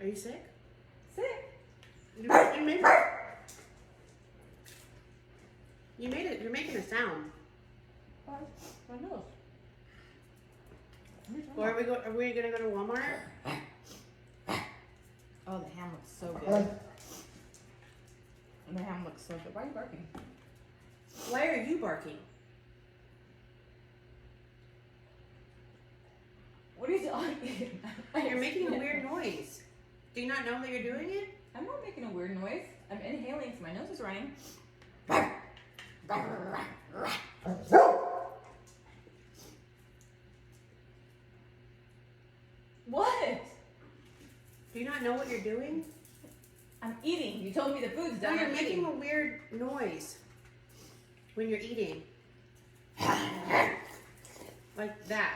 you sick? Sick? You made it. You're making a sound. My nose. Or are we gonna go to Walmart? Oh, the ham looks so good. The ham looks so good. Why are you barking? Why are you barking? What are you talking? You're making a weird noise. Do you not know that you're doing it? I'm not making a weird noise. I'm inhaling, so my nose is running. What? Do you not know what you're doing? I'm eating. You told me the food's No, done. you're I'm making eating. a weird noise when you're eating. Like that.